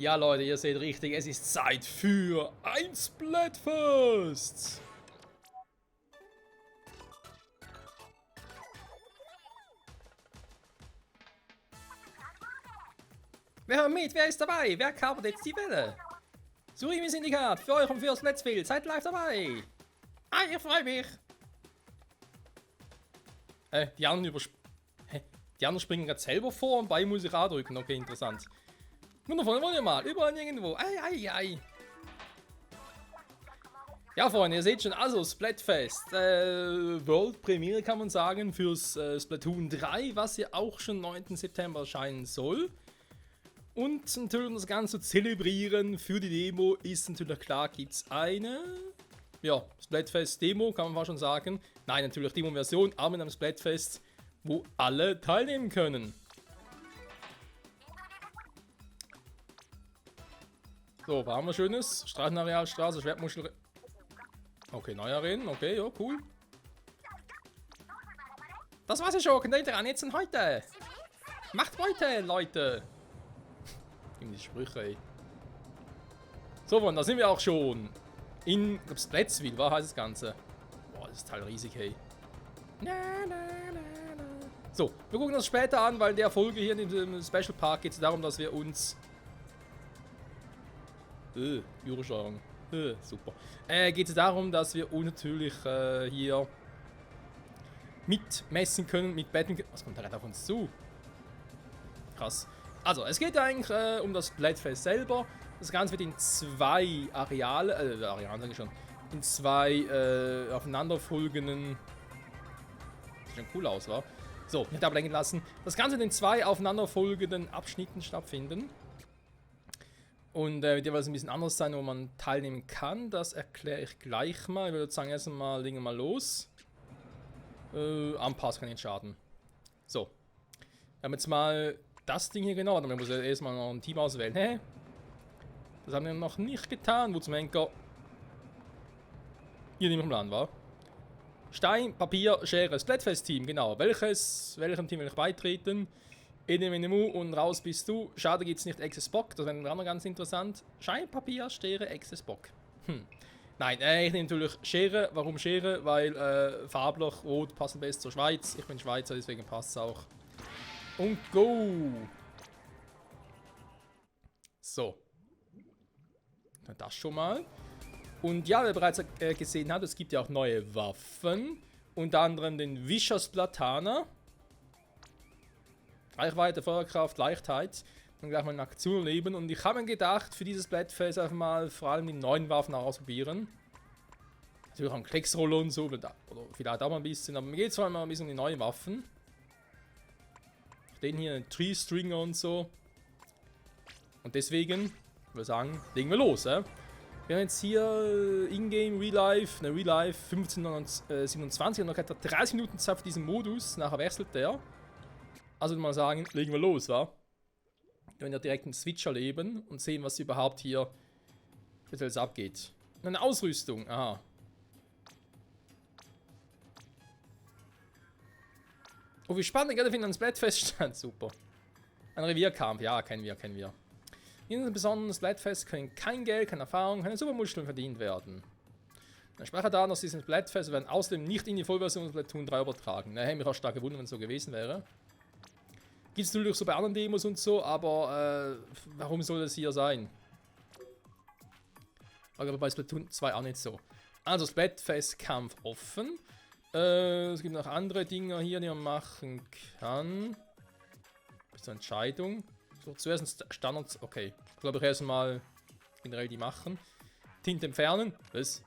Ja, Leute, ihr seht richtig, es ist Zeit für ein Splatfest. Wer hört mit? Wer ist dabei? Wer kapert jetzt die Welle? Surimi-Syndikat, für euch und fürs Netzbild, seid live dabei. Ah, ich freue mich. Die anderen Die anderen springen gerade selber vor und bei muss ich auch drücken. Okay, interessant. Wundervoll, wollen wir mal. Überall irgendwo. Ei. Ja, Freunde, ihr seht schon, also Splatfest. World Premiere kann man sagen fürs Splatoon 3, was ja auch schon 9. September erscheinen soll. Und natürlich, um das Ganze zu zelebrieren für die Demo, ist natürlich klar, gibt es eine Splatfest-Demo, kann man fast schon sagen. Nein, natürlich Demo-Version, aber mit einem Splatfest, wo alle teilnehmen können. So, was haben wir Schönes? Straßenareal, Straße, Schwertmuschel. Okay, neue Arenen, okay, ja, cool. Das war's ja schon, könnt ihr dran jetzt und heute. Macht heute, Leute. Gib mir die Sprüche, ey. So, Freunde, da sind wir auch schon. In, ich glaube, Splatsville, was heißt das Ganze? Boah, das ist total riesig, hey. So, wir gucken uns später an, weil in der Folge hier in dem Special Park geht es darum, dass wir uns... Übersteuerung. Super. Geht es darum, dass wir uns natürlich hier mitmessen können, mit Betten... Was kommt da gerade auf uns zu? Krass. Also, es geht eigentlich um das Splatfest selber. Das Ganze wird in zwei Areale, sage ich schon, in zwei aufeinanderfolgenden... Sieht schon cool aus, wa? So, nicht ablenken lassen. Das Ganze wird in zwei aufeinanderfolgenden Abschnitten stattfinden. Und wird jeweils ein bisschen anders sein, wo man teilnehmen kann. Das erkläre ich gleich mal. Ich würde sagen, erst mal legen wir mal los. Anpass kann nicht schaden. So. Wir haben jetzt mal das Ding hier genau. Man muss ja erstmal noch ein Team auswählen. Hä? Das haben wir noch nicht getan. Wo zum Henker hier nicht mehr im Plan war. Stein, Papier, Schere, Splatfest-Team, genau. Welchem Team will ich beitreten? In dem Menü und raus bist du. Schade gibt's nicht Access Bock, das wäre noch ganz interessant. Stein, Papier, Schere, Access Bock. Nein, ich nehme natürlich Schere. Warum Schere? Weil farblich, rot passt am besten zur Schweiz. Ich bin Schweizer, deswegen passt es auch. Und go! So. Das schon mal. Und ja, wer bereits gesehen hat, es gibt ja auch neue Waffen. Unter anderem den Vicious Platana. Reichweite, Feuerkraft, Leichtheit. Und gleich mal in Aktion erleben. Und ich habe mir gedacht, für dieses Splatfest einfach mal vor allem die neuen Waffen ausprobieren. Natürlich auch einen Klecksroller und so. Oder vielleicht auch mal ein bisschen. Aber mir geht es vor allem mal ein bisschen um die neuen Waffen. Den hier, einen Tree Stringer und so. Und deswegen, ich würde sagen, legen wir los, Wir haben jetzt hier Ingame Real Life 1527 und noch etwa 30 Minuten Zeit für diesen Modus, nachher wechselt der. Also würde man sagen, legen wir los, wa? Wir werden ja direkt einen Switch erleben und sehen, was überhaupt hier speziell abgeht. Eine Ausrüstung, aha. Oh, wie spannend, gerade finden ein Splatfest stand, super. Ein Revierkampf, ja, kennen wir. In einem besonderen Splatfest können kein Geld, keine Erfahrung, keine Supermuscheln verdient werden. Ein Speicherdaten aus diesem Splatfest werden außerdem nicht in die Vollversion von Splatoon 3 übertragen. Da hätte mich auch stark gewundert, wenn es so gewesen wäre. Gibt es natürlich so bei anderen Demos und so, aber warum soll das hier sein? Aber bei Splatoon 2 auch nicht so. Also Splatfest Kampf offen. Es gibt noch andere Dinge hier, die man machen kann. Bis zur Entscheidung. So, zuerst ein Standard. Okay. Ich glaube, ich erstmal generell die machen. Tint entfernen. Was?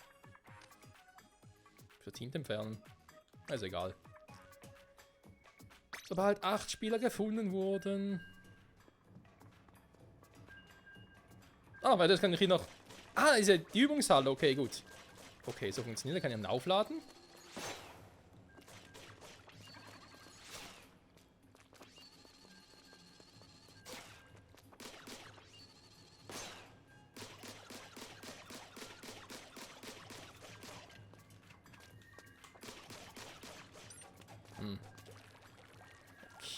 Für Tint entfernen. Ist egal. Sobald 8 Spieler gefunden wurden. Ah, weil das kann ich hier noch. Ah, ist ja die Übungshalle. Okay, gut. Okay, so funktioniert. Da kann ich dann aufladen.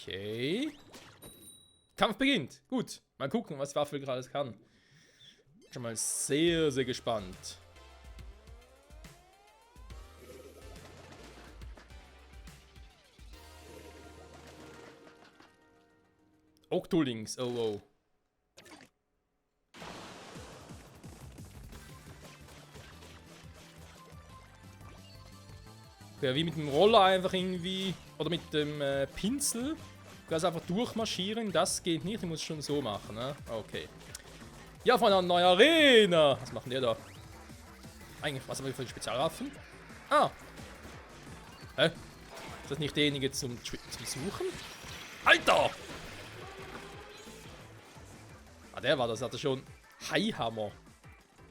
Okay. Kampf beginnt. Gut. Mal gucken, was die Waffe gerade kann. Schon mal sehr, sehr gespannt. Octolings. Oh, oh. Ja, wie mit dem Roller einfach irgendwie, oder mit dem Pinsel, du kannst einfach durchmarschieren, das geht nicht, du musst schon so machen, ne? Okay. Ja, von einer neuen Arena! Was machen die da? Eigentlich, was haben wir für Spezialwaffen? Ah! Hä? Ist das nicht derjenige zum Suchen? Alter! Ah, der war das, hatte schon Highhammer.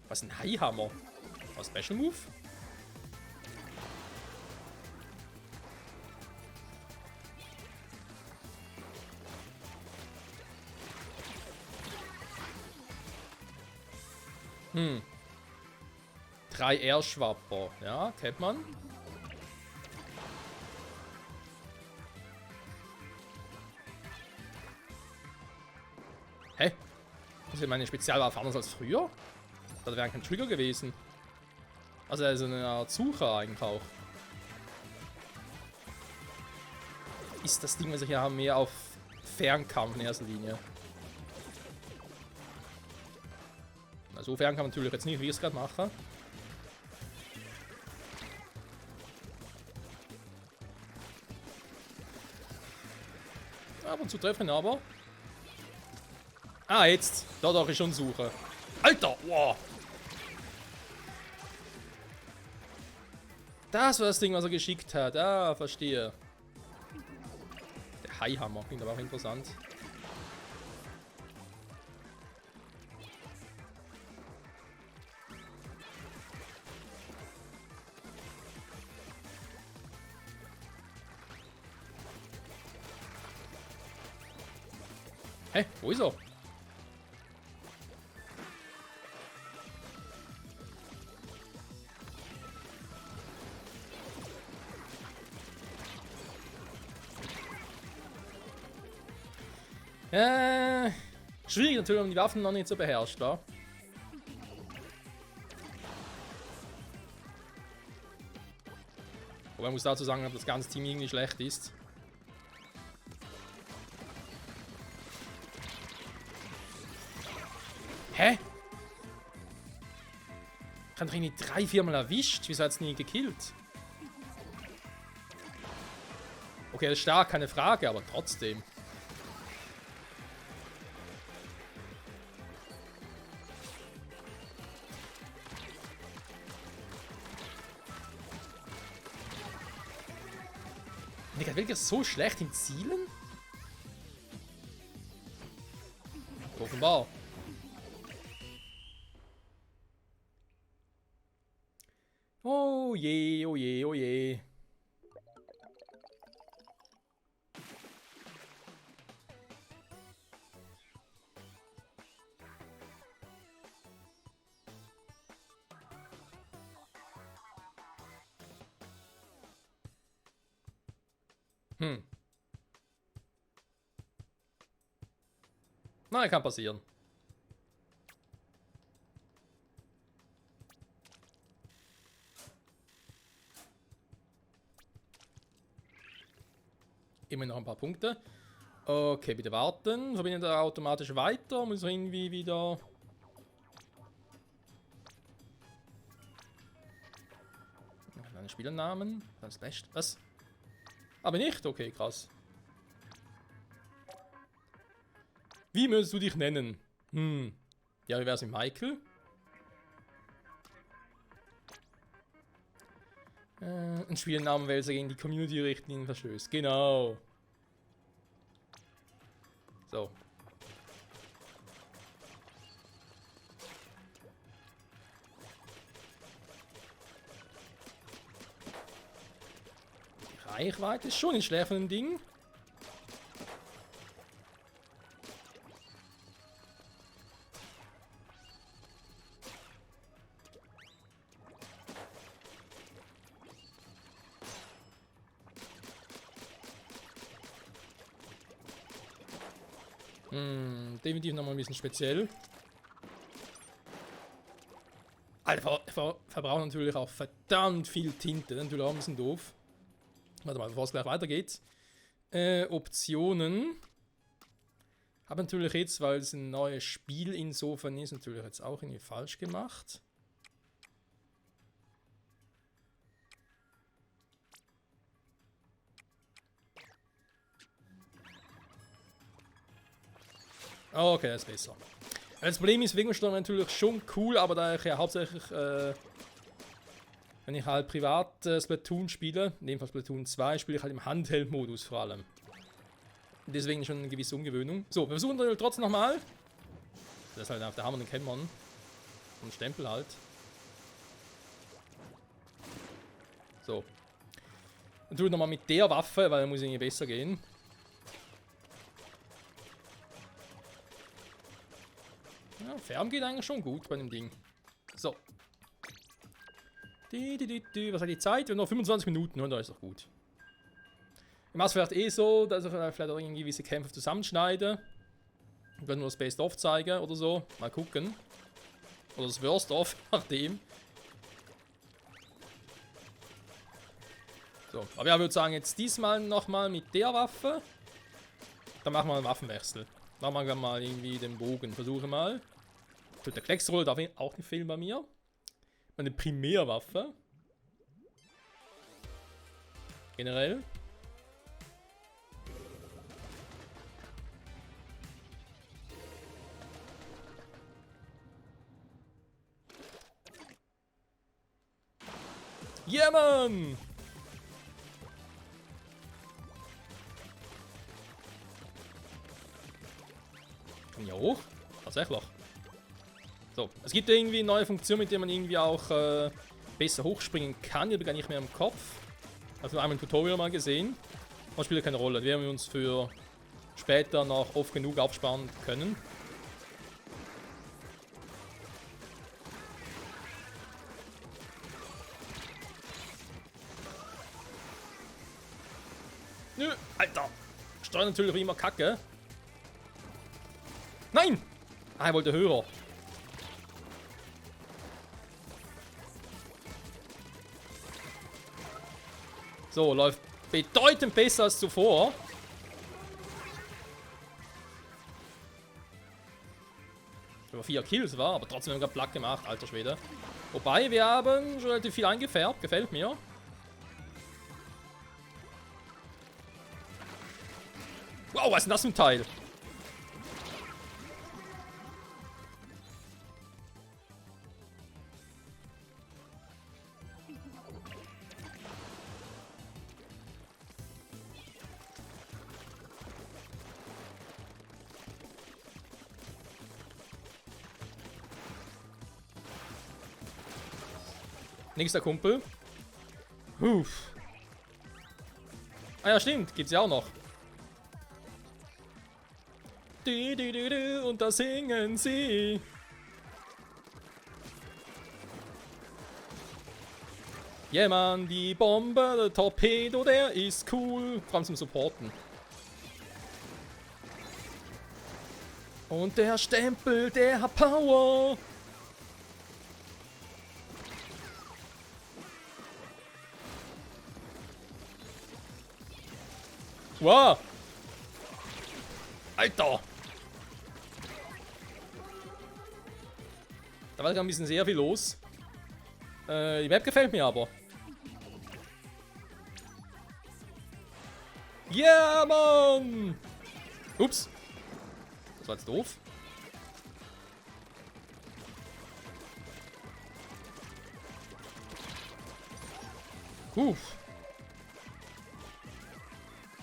Was ist ein Highhammer? Was Special Move? Hm. 3 Air-Schwapper. Ja, kennt man. Hä? Das ist meine Spezialwaffe anders als früher? Das wäre kein Trigger gewesen. Also er ist eine Art Sucher eigentlich auch. Ist das Ding, was ich hier habe, mehr auf Fernkampf in erster Linie? So fern kann man natürlich jetzt nicht, wie ich es gerade mache. Ab und zu treffen, aber. Ah, jetzt. Da darf ich schon suchen. Alter! Wow! Das war das Ding, was er geschickt hat. Ah, verstehe. Der Highhammer klingt aber auch interessant. Hä? Wo ist er? Schwierig natürlich, um die Waffen noch nicht so beherrscht, wa? Aber man muss dazu sagen, dass das ganze Team irgendwie schlecht ist. Hä? Ich habe doch irgendwie 3-4 Mal erwischt. Wieso hat es nie gekillt? Okay, das ist stark, keine Frage, aber trotzdem. Digga, wirklich so schlecht im Zielen? Offenbar. Oh je, oh je, oh je. Nein, kann passieren. Immer noch ein paar Punkte. Okay, bitte warten. Verbindet er automatisch weiter? Muss er irgendwie wieder... Einen Spielernamen? Das ist best. Was? Aber nicht? Okay, krass. Wie würdest du dich nennen? Ja, wie wär's mit Michael? Ein Spielnamen, welcher gegen die Community-Richtlinien verstößt. Genau. So. Die Reichweite ist schon ein schläfernden Ding. Definitiv nochmal ein bisschen speziell. Alter, verbraucht natürlich auch verdammt viel Tinte. Natürlich auch ein bisschen doof. Warte mal, bevor es gleich weitergeht. Optionen. Habe natürlich jetzt, weil es ein neues Spiel insofern ist, natürlich jetzt auch irgendwie falsch gemacht. Okay, das ist besser. Das Problem ist, Wegensturm natürlich schon cool, aber da ich ja hauptsächlich, wenn ich halt privat Splatoon spiele, in dem Fall Splatoon 2, spiele ich halt im Handheld-Modus vor allem. Deswegen schon eine gewisse Ungewöhnung. So, wir versuchen natürlich trotzdem nochmal. Das ist halt auf der Hammer, den kennt man. Und Stempel halt. So. Natürlich nochmal mit der Waffe, weil er muss irgendwie besser gehen. Ja, Färben geht eigentlich schon gut bei dem Ding. So. Was hat die Zeit? Wir haben noch 25 Minuten und da ist doch gut. Ich mache es vielleicht eh so, dass ich vielleicht auch irgendwie gewisse Kämpfe zusammenschneide. Ich werde nur das Best-of zeigen oder so. Mal gucken. Oder das Worst-of, nachdem. So, aber ja, ich würde sagen, jetzt diesmal nochmal mit der Waffe. Dann machen wir einen Waffenwechsel. Dann machen wir mal irgendwie den Bogen. Versuche mal. Der Klecksrolle darf auch nicht fehlen bei mir. Meine Primärwaffe. Generell. Yeah, Mann! Komm hier hoch? Tatsächlich. So, es gibt irgendwie eine neue Funktion, mit der man irgendwie auch besser hochspringen kann. Ich habe gar nicht mehr im Kopf. Also einmal ein Tutorial mal gesehen. Das spielt ja keine Rolle. Die werden wir uns für später noch oft genug aufsparen können. Nö, Alter. Steuern natürlich wie immer kacke. Nein! Ah, er wollte höher. So, läuft bedeutend besser als zuvor. Über 4 Kills war, aber trotzdem haben wir gerade platt gemacht, alter Schwede. Wobei, wir haben schon relativ viel eingefärbt, gefällt mir. Wow, was ist denn das für ein Teil? Nächster Kumpel. Huf. Ah ja, stimmt. Gibt's ja auch noch. Und da singen sie. Yeah, Mann, die Bombe, der Torpedo, der ist cool. Vor allem zum Supporten. Und der Stempel, der hat Power. Wow. Alter. Da war gerade ein bisschen sehr viel los. Die Map gefällt mir aber. Yeah, Mann! Ups. Das war jetzt doof.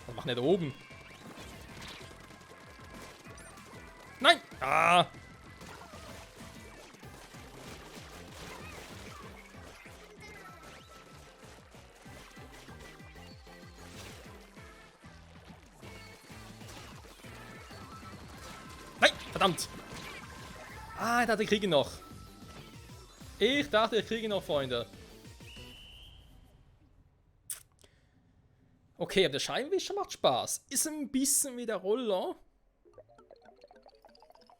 Was macht der da oben? Nein! Ah! Nein! Verdammt! Ah, ich dachte, ich kriege ihn noch. Ich dachte, ich kriege ihn noch, Freunde. Okay, aber der Scheibenwischer macht Spaß. Ist ein bisschen wie der Roller.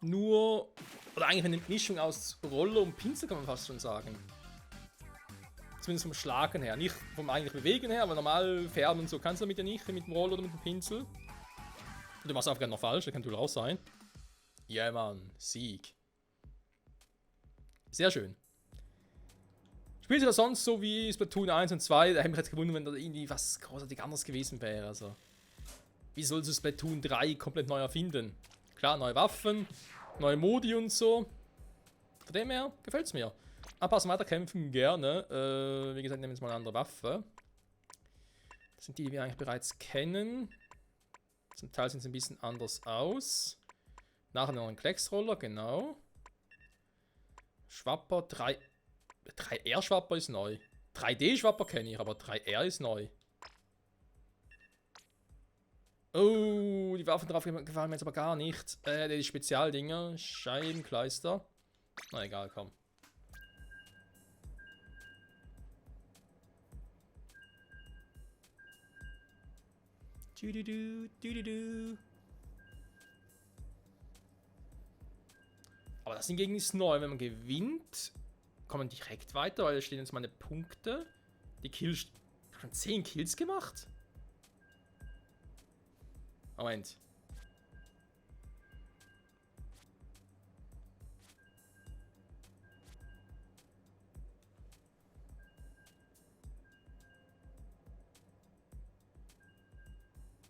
nur... Oder eigentlich eine Mischung aus Roller und Pinsel, kann man fast schon sagen. Zumindest vom Schlagen her. Nicht vom eigentlich Bewegen her, aber normal färben und so kannst du damit ja nicht, mit dem Roller oder mit dem Pinsel. Du machst einfach noch falsch, das kann natürlich auch sein. Ja, Mann. Sieg. Sehr schön. Spielt das sonst so wie Splatoon 1 und 2? Da hätte mich jetzt gewundert, wenn da irgendwie was großartig anderes gewesen wäre. Also, wie soll so Splatoon 3 komplett neu erfinden? Klar, neue Waffen, neue Modi und so. Von dem her gefällt es mir. Anpassen, weiterkämpfen, gerne. Wie gesagt, nehmen wir jetzt mal eine andere Waffe. Das sind die wir eigentlich bereits kennen. Zum Teil sehen sie ein bisschen anders aus. Nachher noch ein Klecksroller, genau. Schwapper, 3R-Schwapper ist neu. 3D-Schwapper kenne ich, aber 3R ist neu. Oh, die Waffen drauf gefallen mir jetzt aber gar nicht. Die Spezialdinger, Scheibenkleister. Na egal, komm. Aber das hingegen ist neu. Wenn man gewinnt, kommt man direkt weiter, weil da stehen jetzt meine Punkte. Die Kills. Ich habe schon 10 Kills gemacht. Moment.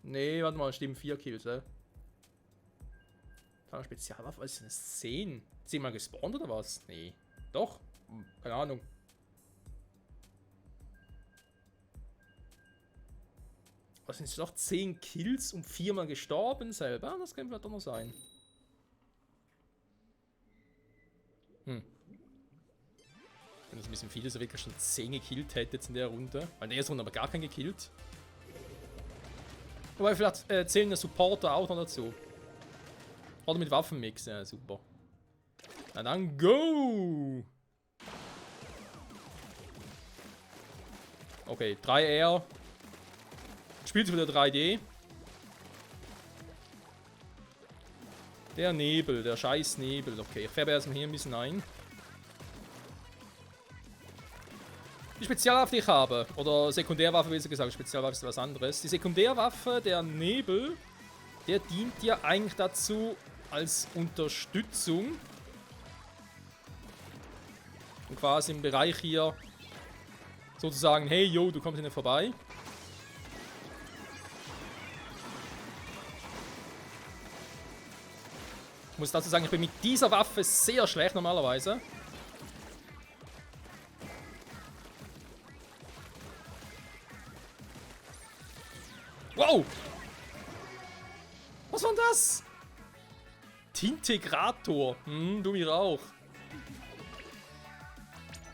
Nee, warte mal, stimmt 4 Kills, Spezialwaffe, was ist denn das? 10? 10 mal gespawnt oder was? Nee. Doch? Keine Ahnung. Was sind es doch? 10 Kills und 4 mal gestorben selber? Das könnte vielleicht doch noch sein. Wenn das ein bisschen viel ist, wirklich schon 10 gekillt hätte jetzt in der Runde. Weil in der ersten Runde aber gar keinen gekillt. Wobei vielleicht zählen der Supporter auch noch dazu. Oder mit Waffenmix, ja super. Na dann go! Okay, 3R. Spielt wieder 3D. Der Nebel, der scheiß Nebel. Okay, ich färbe erstmal hier ein bisschen ein. Die Spezialwaffe, die ich habe, oder Sekundärwaffe, wie gesagt, Spezialwaffe ist was anderes. Die Sekundärwaffe, der Nebel, der dient ja eigentlich dazu als Unterstützung. Und quasi im Bereich hier sozusagen, hey, yo, du kommst hier nicht vorbei. Ich muss dazu sagen, ich bin mit dieser Waffe sehr schlecht normalerweise. Wow! Was war denn das? Tintegrator. Du mir auch.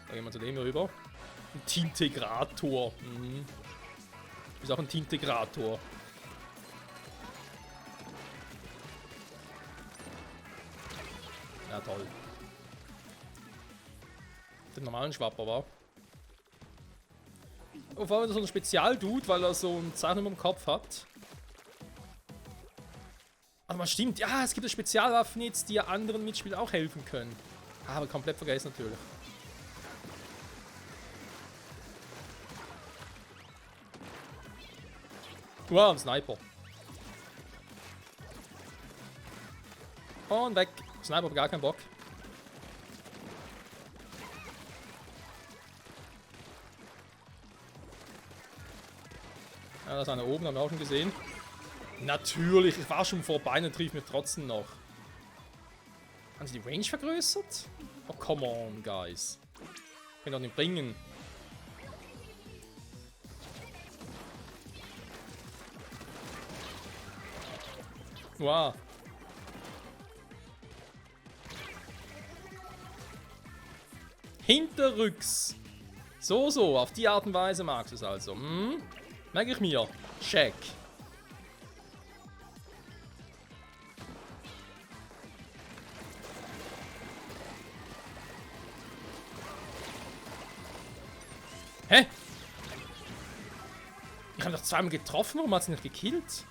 Da gehen wir zu dem hier rüber. Ein Tintegrator. Ist auch ein Tintegrator. Ja, toll. Den normalen Schwapper war. Und vor allem so ein Spezialdude, weil er so ein Zeichen im Kopf hat. Aber man stimmt, ja, es gibt ja Spezialwaffen jetzt, die ja anderen Mitspielern auch helfen können. Aber komplett vergessen natürlich. Wow, ein Sniper. Und weg. Sniper hat gar keinen Bock. Ja, da ist einer oben, haben wir auch schon gesehen. Natürlich, ich war schon vorbei und trief mich trotzdem noch. Haben sie die Range vergrößert? Oh, come on, guys. Können doch nicht bringen. Wow. Hinterrücks. So, auf die Art und Weise magst du es also. Merke ich mir. Check. Hä? Ich habe doch zweimal getroffen, warum hat sie nicht gekillt?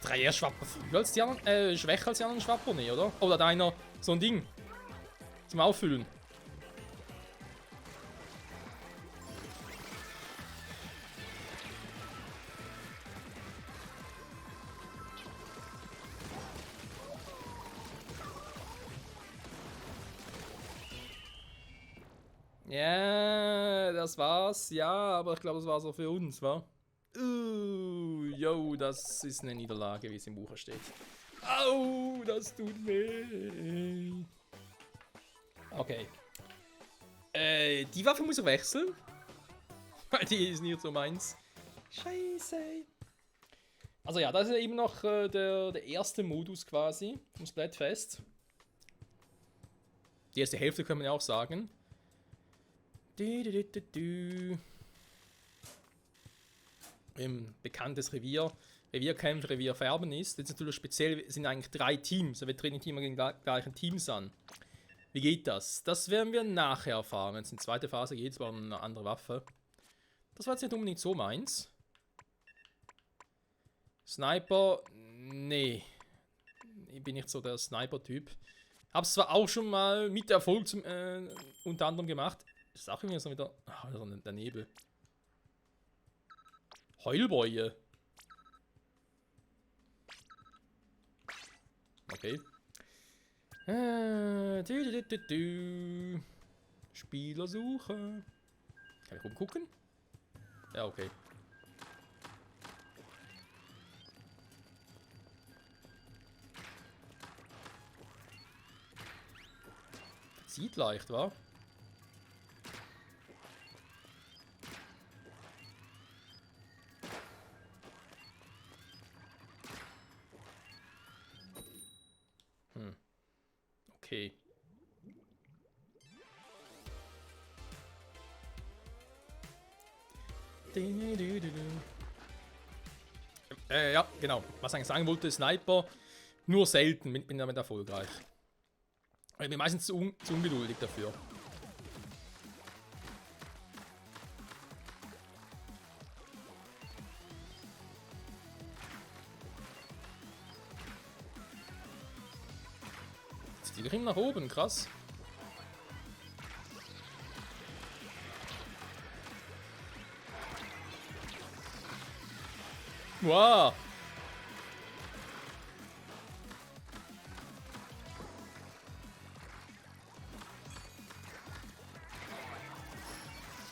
drei erst Schwapper früher als die anderen, schwächer als die anderen Schwapper, ne, oder? Oder hat einer so ein Ding zum Auffüllen? Ja, das war's. Ja, aber ich glaube, das war's auch für uns, wa? Yo, das ist eine Niederlage, wie es im Buch steht. Au, das tut weh. Okay. Die Waffe muss ich wechseln. Weil die ist nicht so meins. Scheiße. Also ja, das ist eben noch der erste Modus quasi vom Splatfest. Die erste Hälfte kann man ja auch sagen. Im bekanntes Revierkämpfe, Revierfärben ist. Jetzt natürlich speziell sind eigentlich 3 Teams. Wir treten die immer gegen die gleichen Teams an. Wie geht das? Das werden wir nachher erfahren. Wenn es in die zweite Phase geht, es war eine andere Waffe. Das war jetzt nicht unbedingt so meins. Sniper, nee. Ich bin nicht so der Sniper-Typ. Hab's zwar auch schon mal mit Erfolg unter anderem gemacht. Ist auch irgendwie so wieder. Ach, der Nebel. Heulbeue. Okay. Spielersuche. Kann ich rumgucken? Ja, okay. Sieht leicht, wa? Okay. Ja, genau. Was ich sagen wollte, Sniper nur selten, bin damit erfolgreich. Ich bin meistens zu ungeduldig dafür. Jetzt die nach oben, krass. Wow.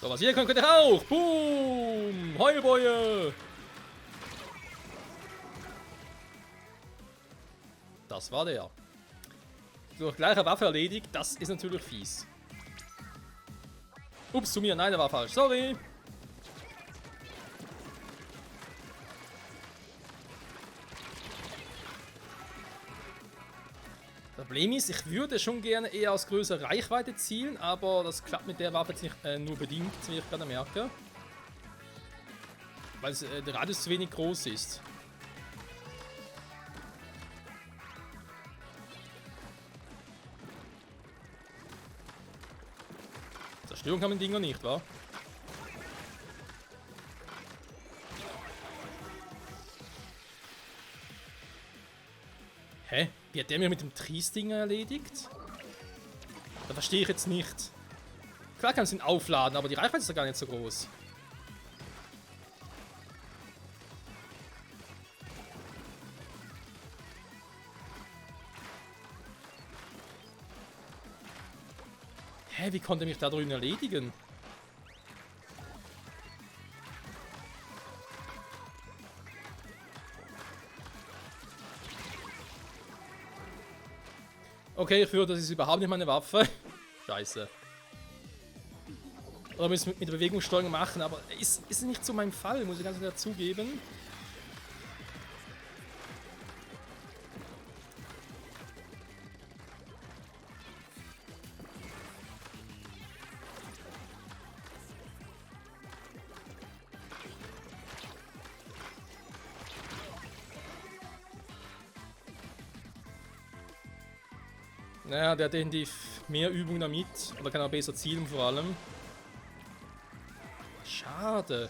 So, was ihr könnt ihr auch. Boom. Heulbeue. Das war der. Durch gleiche Waffe erledigt. Das ist natürlich fies. Ups, zu mir. Nein, der war falsch. Sorry. Problem ist, ich würde schon gerne eher aus größerer Reichweite zielen, aber das klappt mit der Waffe jetzt nicht nur bedingt, wie ich gerade merke. Weil der Radius zu wenig groß ist. Zerstörung kann man Dinger nicht, wa? Hä? Wie hat der mir mit dem Triestinger erledigt? Da verstehe ich jetzt nicht. Klar kannst du ihn aufladen, aber die Reichweite ist ja gar nicht so groß. Hä, wie konnte er mich da drüben erledigen? Okay, ich führe, das ist überhaupt nicht meine Waffe. Scheiße. Oder müssen wir mit der Bewegungssteuerung machen, aber ist nicht so mein Fall, muss ich ganz klar zugeben. Naja, der hat definitiv mehr Übung damit. Oder kann auch besser zielen vor allem. Schade.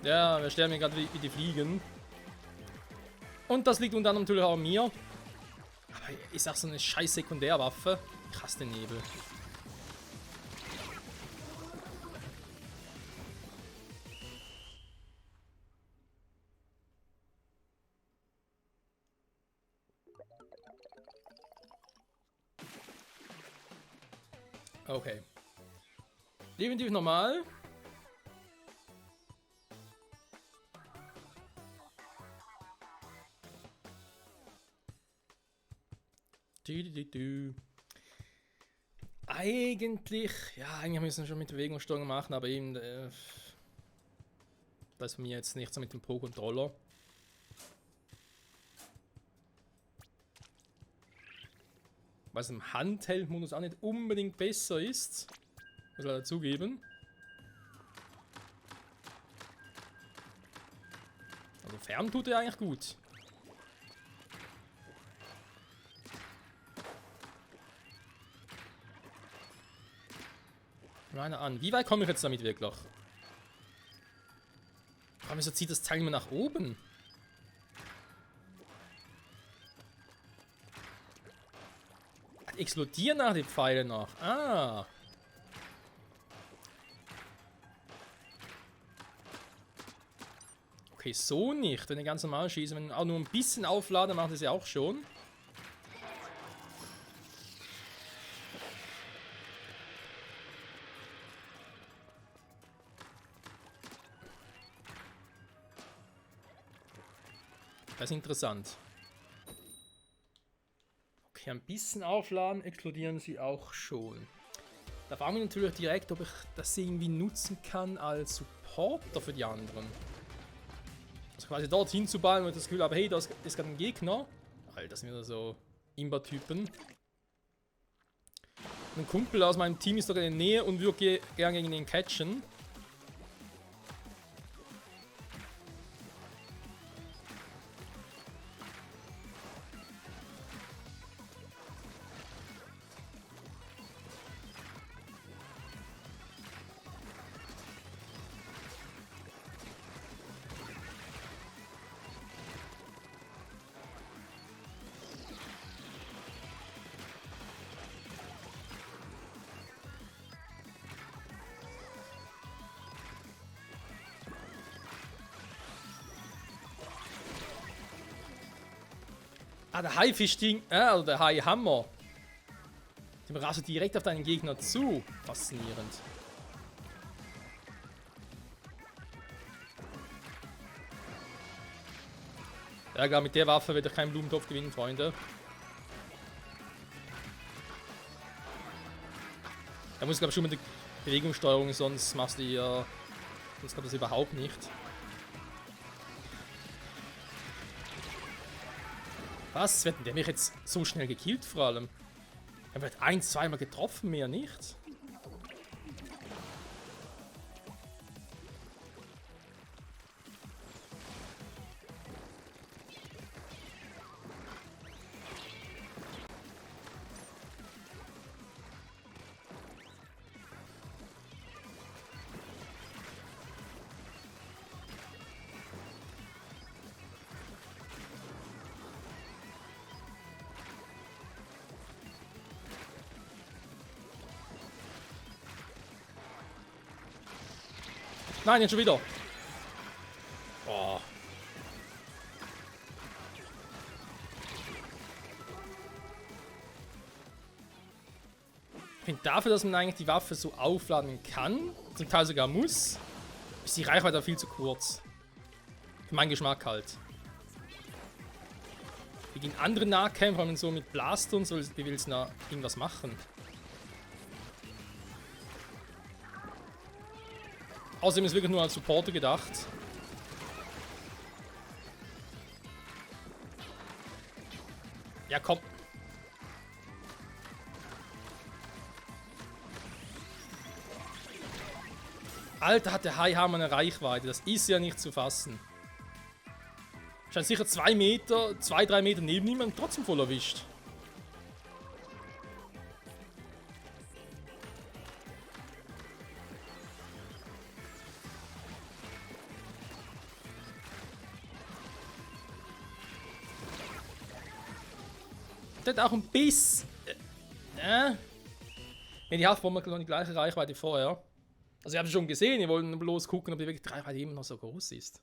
Ja, wir sterben hier gerade wie die Fliegen. Und das liegt unter anderem natürlich auch an mir. Aber ist auch so eine scheiß Sekundärwaffe. Ich hasse den Nebel. Okay. Definitiv normal. Eigentlich, ja, eigentlich müssen wir schon mit Bewegungssteuerung machen, aber eben, das ist für mich jetzt nicht so mit dem Pro-Controller. Was im Handheld-Modus auch nicht unbedingt besser ist. Muss ich leider zugeben. Also fern tut er eigentlich gut. Meine an. Wie weit komme ich jetzt damit wirklich? Aber wieso zieht das Teil immer nach oben? Explodieren nach die Pfeile noch. Ah. Okay, so nicht. Wenn ich ganz normal schieße, wenn ich auch nur ein bisschen aufladen, macht es ja auch schon. Das ist interessant. Okay, ein bisschen aufladen, explodieren sie auch schon. Da frage ich mich natürlich direkt, ob ich das irgendwie nutzen kann als Supporter für die anderen. Also quasi dorthin zu ballen und das Gefühl habe, hey, da ist gerade ein Gegner. Alter, das sind wieder so Imba-Typen. Ein Kumpel aus meinem Team ist doch in der Nähe und würde gerne gegen den catchen. Ah, der Haifisch-Ding, also der Hai-Hammer. Der rastet direkt auf deinen Gegner zu. Faszinierend. Ja, klar, mit der Waffe wird er keinen Blumentopf gewinnen, Freunde. Da muss ich glaube schon mit der Bewegungssteuerung, sonst machst du ja. Sonst klappt das überhaupt nicht. Was? Wird der mich jetzt so schnell gekillt vor allem? Er wird zweimal getroffen, mehr nicht. Nein, jetzt schon wieder. Boah. Ich finde dafür, dass man eigentlich die Waffe so aufladen kann, zum Teil sogar muss, ist die Reichweite viel zu kurz. Für meinen Geschmack halt. Gegen andere Nahkämpfer und so mit Blaster und so, wie willst du da irgendwas machen? Außerdem ist es wirklich nur als Supporter gedacht. Ja, komm. Alter, hat der Hai-Hammer eine Reichweite. Das ist ja nicht zu fassen. Scheint sicher 2 Meter, 2-3 Meter neben ihm und trotzdem voll erwischt. hat auch ein bisschen... Ja, die hat vor mir die gleiche Reichweite wie vorher. Also ich habe schon gesehen, ich wollte bloß gucken, ob die wirklich die Reichweite immer noch so groß ist.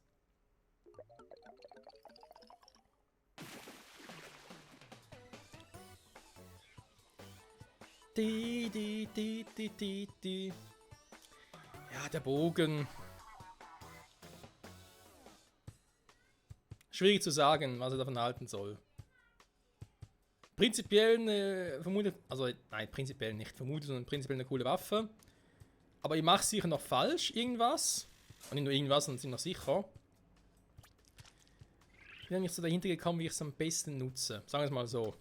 Ja, der Bogen. Schwierig zu sagen, was er davon halten soll. Prinzipiell vermutet, also nein, prinzipiell nicht vermutet, sondern prinzipiell eine coole Waffe. Aber ich mache sicher noch falsch, irgendwas. Und nicht nur irgendwas, sondern sind noch sicher. Ich bin nicht so dahinter gekommen, wie ich es am besten nutze. Sagen wir es mal so.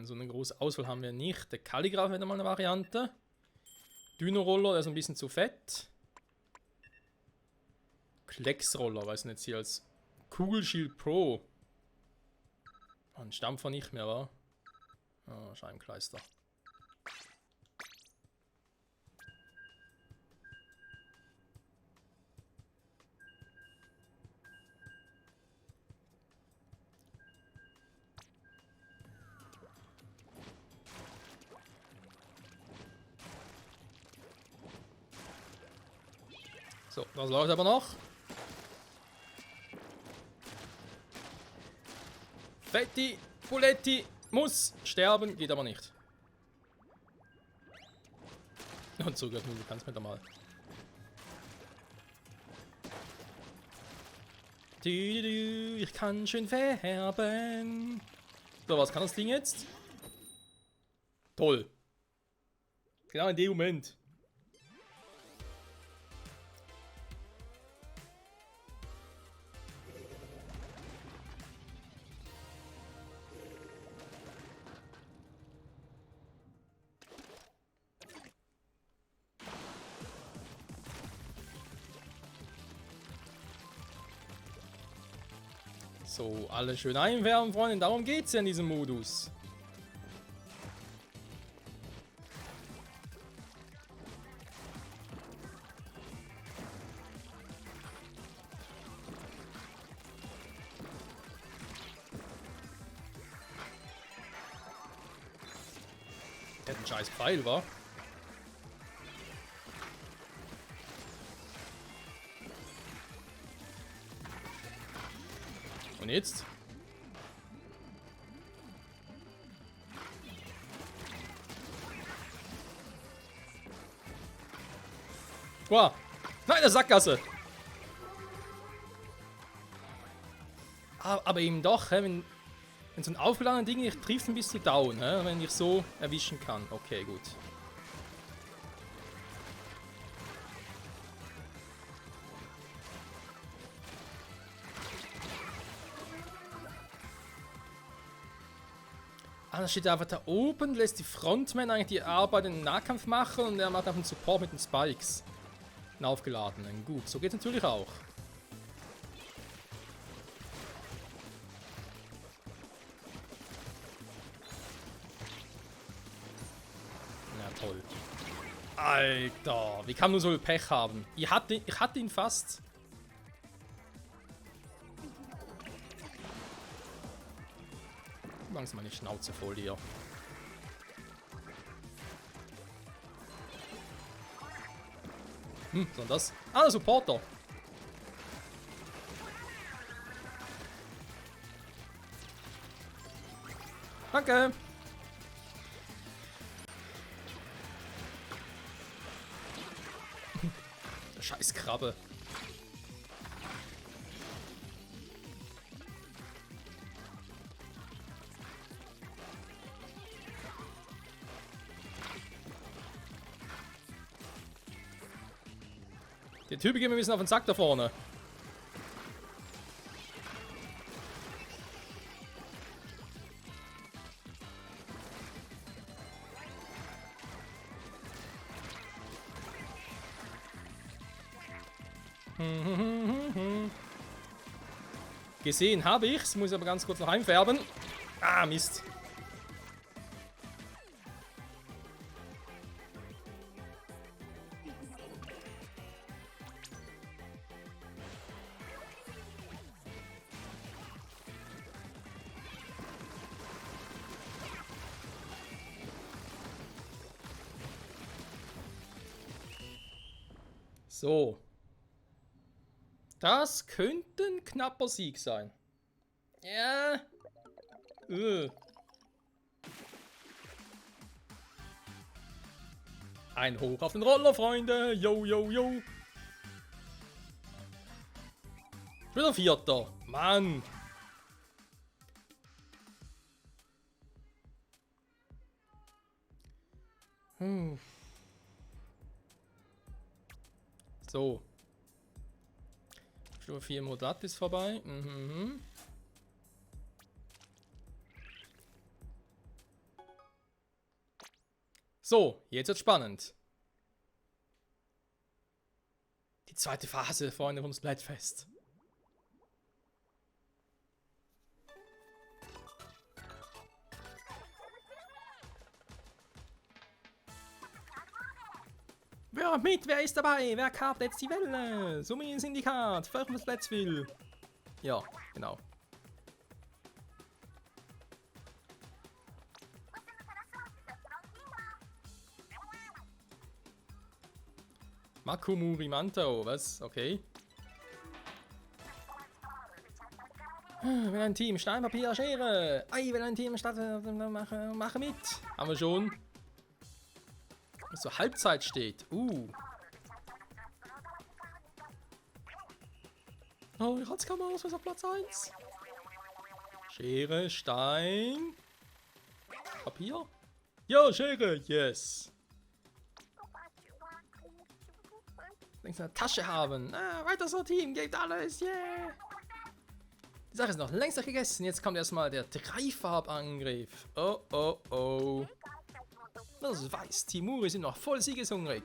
So eine große Auswahl haben wir nicht. Der Kalligraph wäre mal eine Variante. Dino-Roller, der ist ein bisschen zu fett. Klecksroller, weiß nicht, hier als Kugelschild Pro. Oh, ein Stampfer nicht mehr, wa? Oh, Scheibenkleister. So, das läuft aber noch. Fetti, Puletti, muss sterben, geht aber nicht. Und so, du kannst mir da mal. Ich kann schön färben. So, was kann das Ding jetzt? Toll. Genau in dem Moment. So, alle schön einwärmen, Freunde. Darum geht's ja in diesem Modus. Der hat einen scheiß Pfeil, wa? Und jetzt? Wow. Nein, der Sackgasse. Aber eben doch, wenn so ein aufgeladenes Ding nicht trifft, dann bist du down, wenn ich so erwischen kann. Okay, gut. Ah, da steht einfach da oben, lässt die Frontman eigentlich die Arbeit im Nahkampf machen und er macht einfach einen Support mit den Spikes. Den aufgeladenen. Gut, so geht's natürlich auch. Na toll. Alter, wie kann man so viel Pech haben? Ich hatte ihn fast. Langsam meine Schnauze voll hier. Was ist das? Ah, der Supporter. Danke. Scheiß Krabbe. Der Typ geht mir ein bisschen auf den Sack da vorne. Gesehen habe ich's, muss ich aber ganz kurz noch einfärben. Ah, Mist. So. Das könnte ein knapper Sieg sein. Ja. Ein Hoch auf den Roller, Freunde. Yo, yo, yo. Wieder Vierter. Mann. So. Stufe 4 Modat ist vorbei. So, jetzt wird's spannend. Die zweite Phase, Freunde vom Splatfest. Wer mit? Wer ist dabei? Wer kartet jetzt die Welle? Summi Syndikat, Völker Splatsville. Ja, genau. Makumuri Mantau, was? Okay. Wenn ein Team Stein, Papier, Schere. Ei, wenn ein Team statt mache mit. Haben wir schon. So Halbzeit steht. Oh, die Ratzkammer aus auf Platz 1. Schere, Stein. Papier. Ja, Schere, yes. Längst eine Tasche haben. Weiter so, Team, gebt alles, yeah. Die Sache ist noch längst gegessen. Jetzt kommt erstmal der Dreifarbangriff. Oh, oh, oh. Das weiß, Timuri sind noch voll siegeshungrig.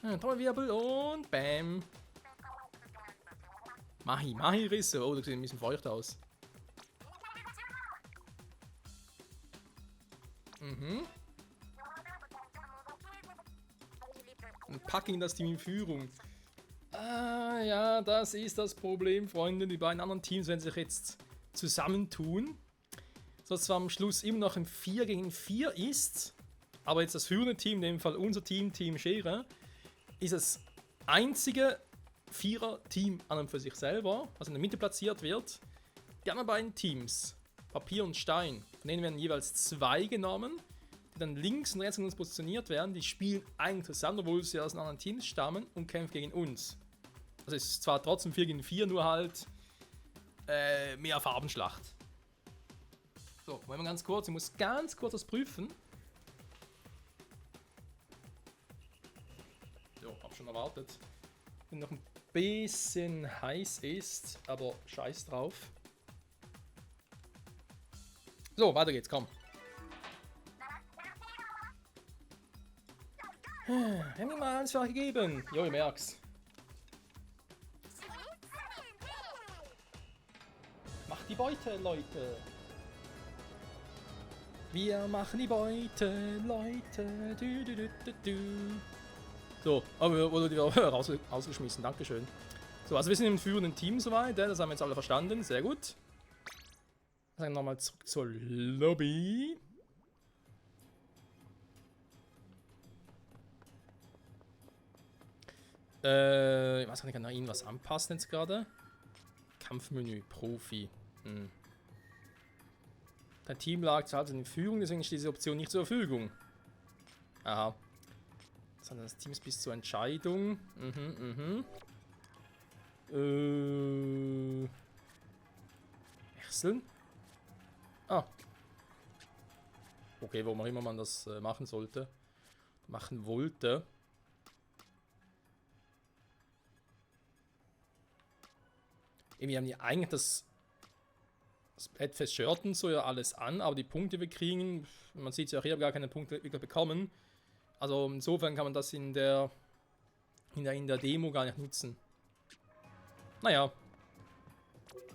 Trommelwirbel und bam. Mahi-Risse. Oh, das sieht ein bisschen feucht aus. Und packen das Team in Führung. Ah, ja, das ist das Problem, Freunde. Die beiden anderen Teams werden sich jetzt zusammentun. So zwar am Schluss immer noch ein 4 gegen 4 ist, aber jetzt das führende Team, in dem Fall unser Team, Team Schere, ist das einzige Vierer-Team an und für sich selber, was in der Mitte platziert wird. Die anderen beiden Teams, Papier und Stein, von denen werden jeweils 2 genommen, die dann links und rechts von uns positioniert werden. Die spielen eigentlich zusammen, obwohl sie aus anderen Teams stammen und kämpfen gegen uns. Also es ist zwar trotzdem 4 gegen 4, nur halt mehr Farbenschlacht. So, wollen wir ganz kurz, ich muss ganz kurz das prüfen. Jo, hab schon erwartet. Wenn noch ein bisschen heiß ist, aber scheiß drauf. So, weiter geht's, komm. Wir haben mir mal alles für euch gegeben. Jo, ich merk's. Macht die Beute, Leute. Wir machen die Beute, Leute. So, aber wurde wieder rausgeschmissen, dankeschön. So, also wir sind im führenden Team soweit, das haben wir jetzt alle verstanden, sehr gut. Dann nochmal zurück zur Lobby. Ich weiß gar nicht, kann da Ihnen was anpassen jetzt gerade? Kampfmenü, Profi. Dein Team lag zurzeit in Führung, deswegen steht diese Option nicht zur Verfügung. Aha. Sondern das Team ist bis zur Entscheidung. Wechseln? Ah. Okay, warum auch immer man das machen sollte. Machen wollte. Wir haben ja eigentlich das Splatfest-Shirt und so ja alles an, aber die Punkte, die wir kriegen, man sieht ja auch hier, gar keine Punkte bekommen. Also insofern kann man das in der Demo gar nicht nutzen. Naja.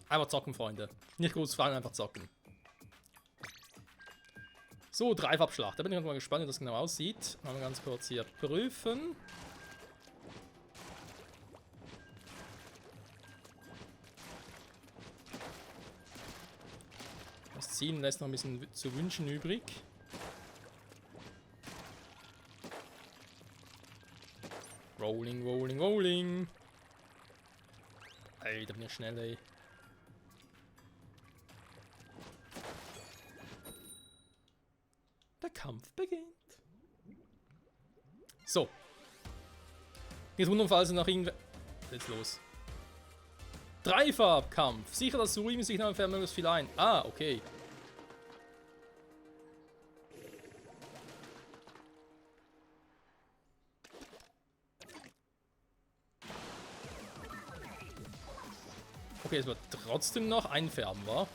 Einfach zocken, Freunde. Nicht groß fragen, einfach zocken. So, Dreifarbschlacht. Da bin ich mal gespannt, wie das genau aussieht. Mal ganz kurz hier prüfen. Das Ziehen lässt noch ein bisschen zu wünschen übrig. Rolling, rolling, rolling. Ey, da bin ich schnell, ey. Der Kampf beginnt. So. Jetzt wundern, falls nach irgendwer... Jetzt los. Dreifarbkampf. Sicher, dass Surimi-Signal fährt möglichst viel ein. Ah, okay. Okay, es wird trotzdem noch einfärben, wa?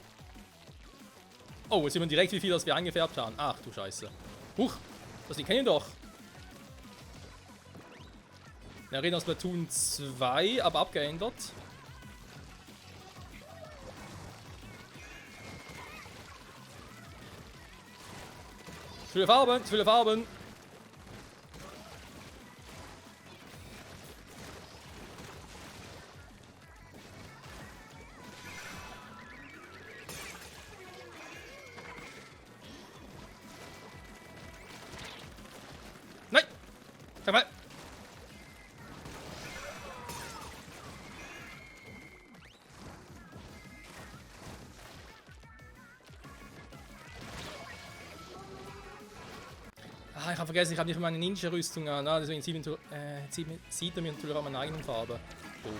Oh, jetzt sieht man direkt, wie viel das wir eingefärbt haben. Ach du Scheiße. Huch, das die kennen doch. Wir reden aus Splatoon 2, aber abgeändert. Zu viele Farben, zu viele Farben. Nein! Sag mal! Ah, ich habe vergessen, ich habe nicht meine Ninja-Rüstung an. Ah, deswegen sieht er mir natürlich auch meine eigenen Farbe. Doof.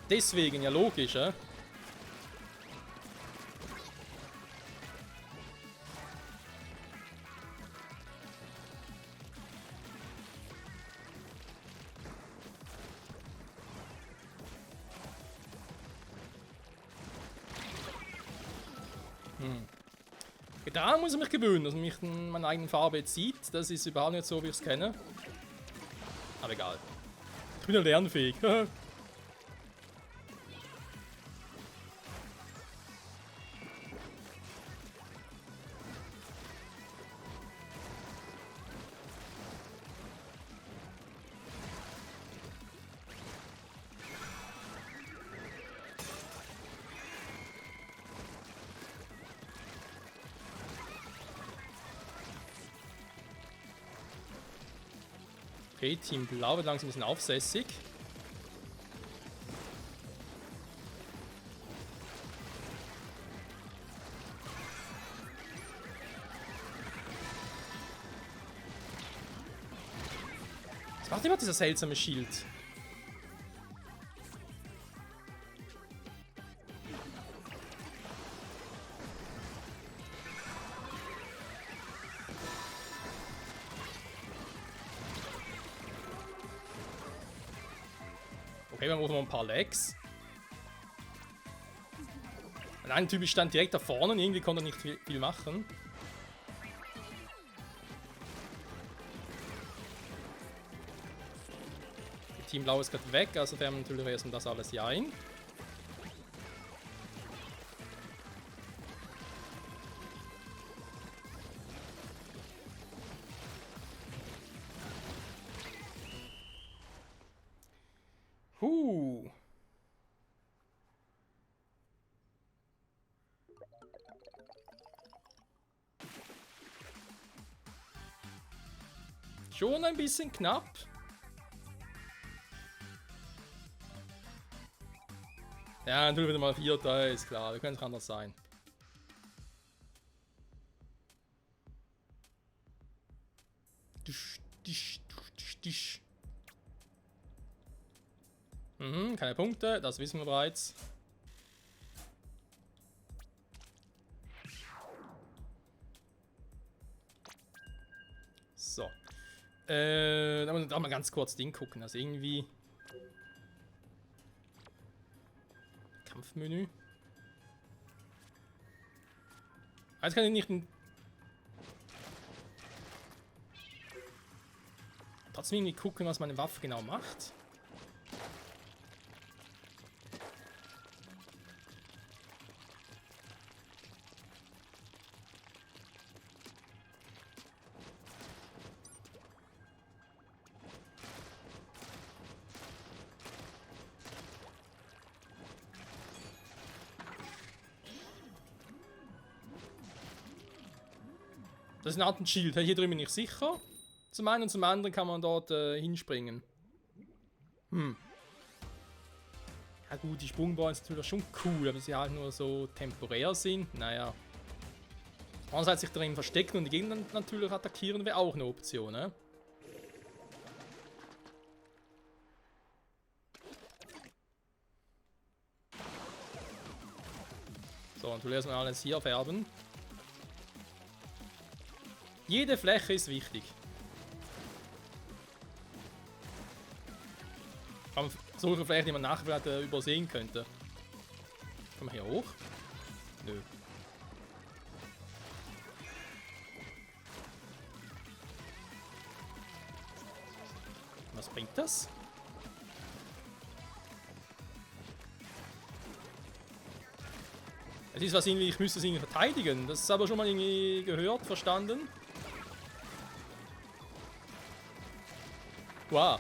Deswegen, ja logisch, eh? Da muss ich mich gewöhnen, dass man mich in meiner eigenen Farbe jetzt sieht. Das ist überhaupt nicht so, wie ich es kenne. Aber egal. Ich bin ja lernfähig. Okay, Team Blau wird langsam ein bisschen aufsässig. Was macht immer dieser seltsame Schild? Okay, wir brauchen noch ein paar Legs. Ein Typ stand direkt da vorne und irgendwie konnte er nicht viel machen. Team Blau ist gerade weg, also färben wir natürlich erstmal das alles hier ein. Schon ein bisschen knapp. Ja, natürlich wieder mal Vierter, ist klar. Wir können es anders sein. Keine Punkte, das wissen wir bereits. So. Da muss ich mal ganz kurz Ding gucken. Also irgendwie. Kampfmenü. Jetzt kann ich nicht. Trotzdem irgendwie gucken, was meine Waffe genau macht. Das ist eine Art Schild. Hier drüben bin ich sicher. Zum einen und zum anderen kann man dort hinspringen. Ja gut, die Sprungballen sind natürlich schon cool, aber sie halt nur so temporär sind. Naja. Andererseits sich darin verstecken und die Gegner natürlich attackieren wäre auch eine Option, ne? So, und du lässt mal alles hier färben. Jede Fläche ist wichtig. Kann man solche Flächen, die man nachher vielleicht übersehen könnte. Kann man hier hoch? Nö. Was bringt das? Es ist was irgendwie, ich müsste es irgendwie verteidigen. Das ist aber schon mal irgendwie gehört, verstanden. Wow.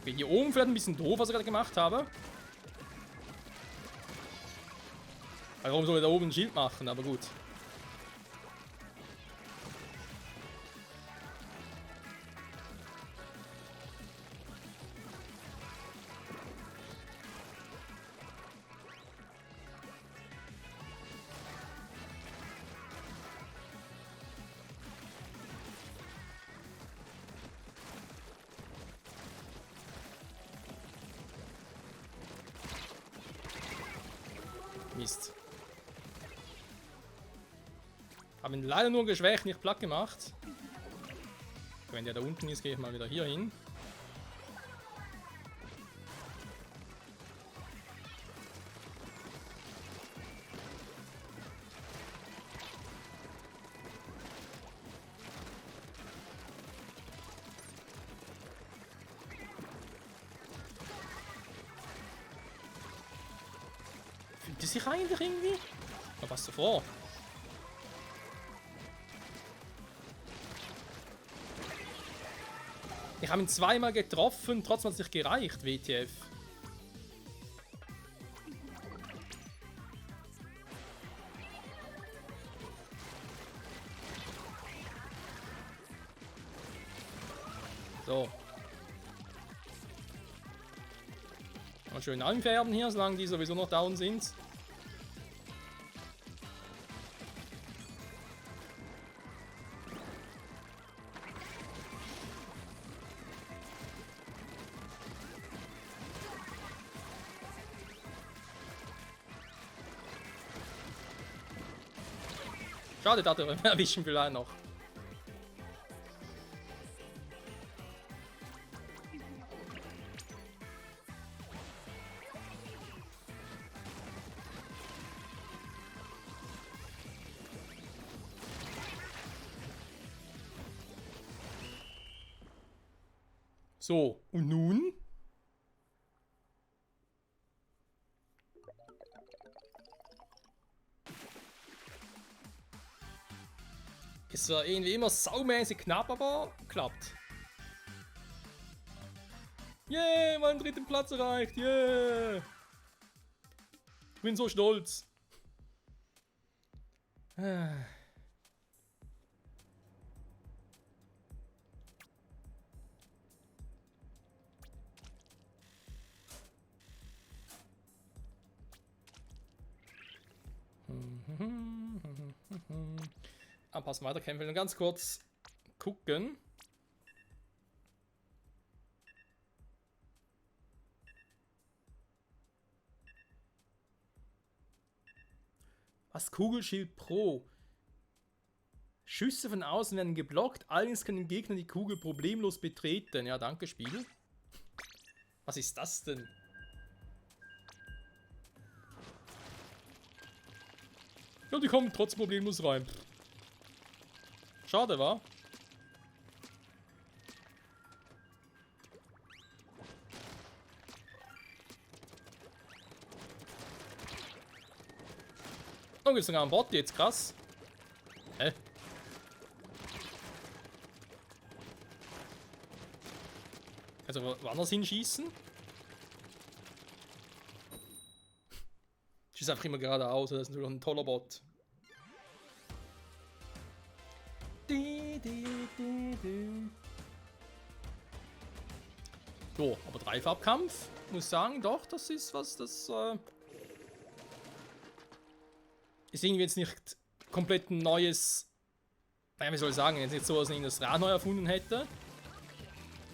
Okay, hier oben vielleicht ein bisschen doof, was ich gerade gemacht habe. Warum soll ich da oben ein Schild machen? Aber gut. Mist. Haben ihn leider nur geschwächt, nicht platt gemacht. Wenn der da unten ist, gehe ich mal wieder hier hin. Fühlt die sich eigentlich irgendwie? Na, was so vor? Ich habe ihn zweimal getroffen, trotzdem hat es nicht gereicht, WTF. So. Mal schön anfärben hier, solange die sowieso noch down sind. Schade, da erwischen vielleicht noch. So, und nun? Es war irgendwie immer saumäßig knapp, aber klappt. Yeah, meinen dritten Platz erreicht. Yeah. Ich bin so stolz. Anpassen, weiterkämpfen und ganz kurz gucken. Was? Kugelschild Pro. Schüsse von außen werden geblockt, allerdings können Gegner die Kugel problemlos betreten. Ja, danke, Spiel. Was ist das denn? Ja, die kommen trotzdem problemlos rein. Schade, wa? Oh, gibt's sogar einen Bot jetzt, krass. Hä? Also woanders hinschießen? Schießt einfach immer geradeaus, das ist natürlich ein toller Bot. So, aber Dreifarbkampf, muss sagen, doch, das ist was, das ist irgendwie jetzt nicht komplett ein neues, naja, wie soll ich sagen, jetzt nicht so, dass ich das Rad neu erfunden hätte,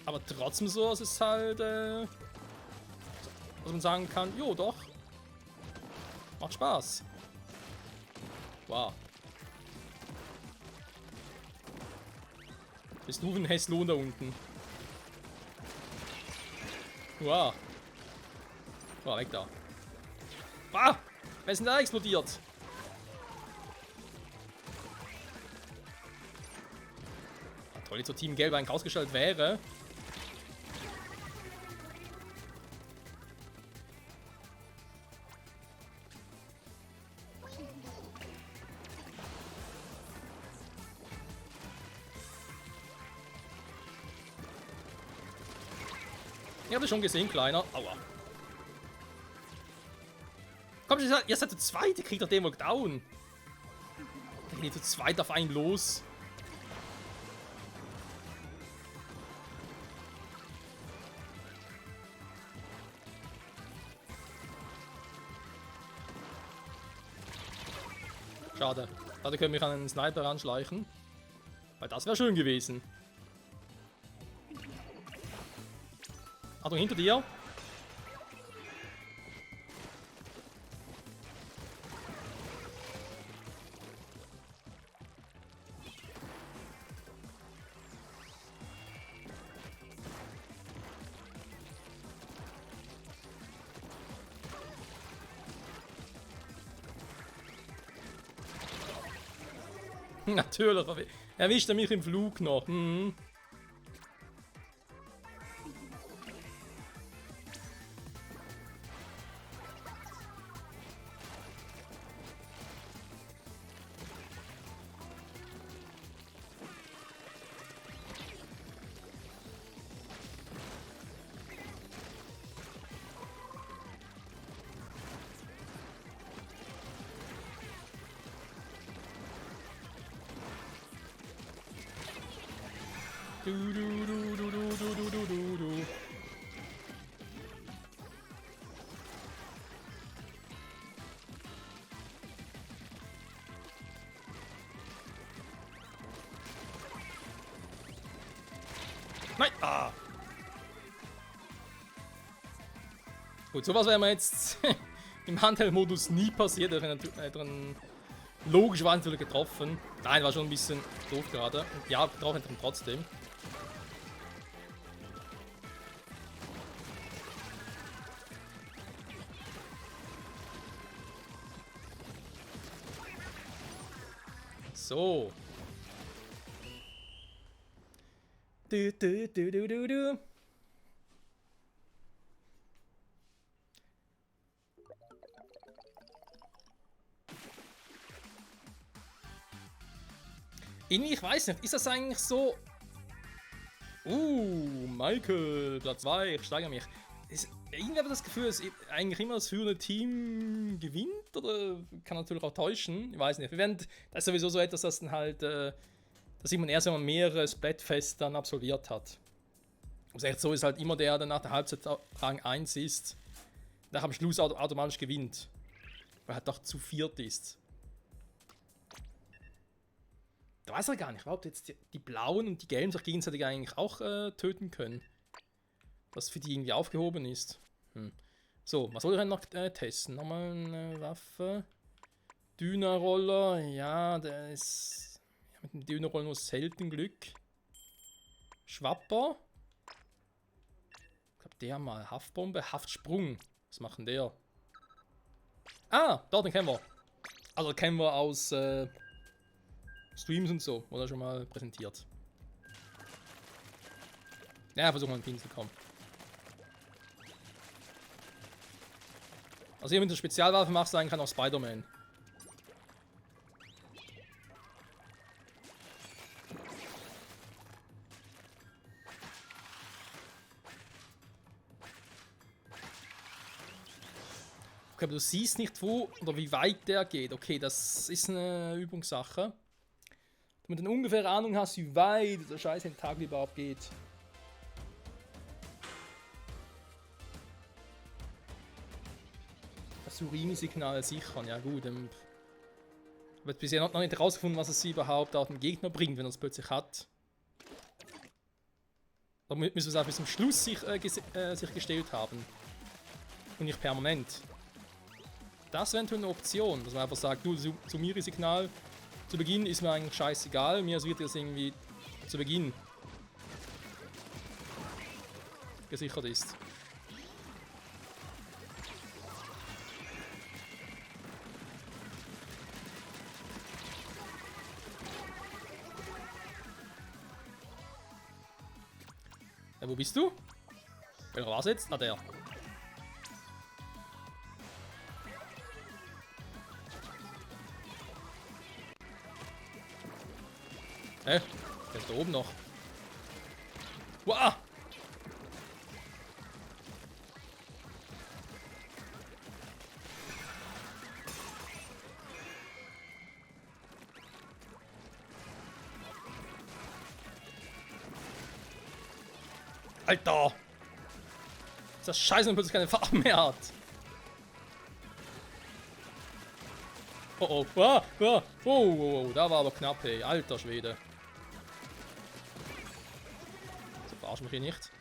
aber trotzdem so, dass es halt, was man sagen kann, jo, doch, macht Spaß. Wow. Bist du ein Hesslohn da unten? Wow. Wow, weg da. Ah! Wer ist denn da explodiert? Ah, toll, jetzt so Team Gelb eigentlich ausgestellt wäre. Ich habe schon gesehen, Kleiner. Aua. Komm, ihr seid zu zweit, ihr kriegt doch den wohl down. Dann geht zu zweit auf einen los. Schade. Da können wir an einen Sniper ranschleichen. Weil das wäre schön gewesen. Achtung, hinter dir. Natürlich, erwischt er mich im Flug noch. Mhm. Du, du, du, du, du, du, du, du, du, du. Nein! Ah! Gut, sowas wäre mir jetzt im Handheld-Modus nie passiert. Logisch war natürlich getroffen. Nein, war schon ein bisschen doof gerade. Und ja, getroffen hätte ihn trotzdem. So. Du, du, du, du, du, du. Irgendwie, ich weiß nicht, ist das eigentlich so... Michael, Platz 2, ich steigere mich. Irgendwie habe ich das Gefühl, dass eigentlich immer das führende Team gewinnt, oder kann natürlich auch täuschen, ich weiß nicht. Das ist sowieso so etwas, das dann halt, dass man erst einmal mehrere Splatfests dann absolviert hat. Und echt so ist halt immer der nach der Halbzeit Rang 1 ist, der am Schluss automatisch gewinnt. Weil er halt doch zu viert ist. Da weiß er gar nicht, ob jetzt die Blauen und die Gelben sich gegenseitig eigentlich auch töten können. Was für die irgendwie aufgehoben ist. So, was soll ich denn noch testen? Nochmal eine Waffe. Dyna-Roller, ja, der ist mit dem Dyna-Roller nur selten Glück. Schwapper. Ich glaube, der mal. Haftbombe, Haftsprung. Was macht denn der? Ah, dort, den kennen wir. Also kennen wir aus Streams und so, wurde schon mal präsentiert. Ja, versuchen wir einen Pin zu kommen. Also hier mit der Spezialwaffe machst du eigentlich auch Spider-Man. aber du siehst nicht, wo oder wie weit der geht. Okay, das ist eine Übungssache. Damit du eine ungefähre Ahnung hast, wie weit der scheiß Tentakel überhaupt geht. Das Surimi-Signal sichern, ja gut. Aber jetzt bisher noch nicht herausgefunden, was es sie überhaupt auf den Gegner bringt, wenn er es plötzlich hat. Da müssen wir es auch bis zum Schluss sich gestellt haben. Und nicht permanent. Das wäre eine Option, dass man einfach sagt, du, Sumiri-Signal zu Beginn ist mir eigentlich scheißegal, mir wird das irgendwie zu Beginn gesichert ist. Ja, wo bist du? Welcher war's jetzt? Ah, der. Der ist da oben noch. Wow! Alter! Ist das scheiße, wenn man plötzlich keine Farben mehr hat. Oh oh, oh, da war aber knapp, ey. Alter Schwede. So verarsch mich hier nicht.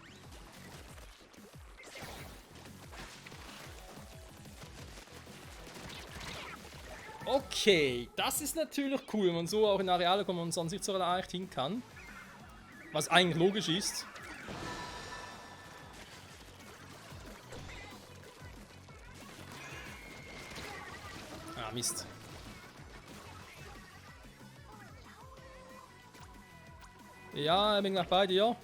Okay, das ist natürlich cool, wenn man so auch in Areale kommt und sonst nicht so leicht hin kann. Was eigentlich logisch ist. Ah, Mist. Ja, ich bin gleich bei dir.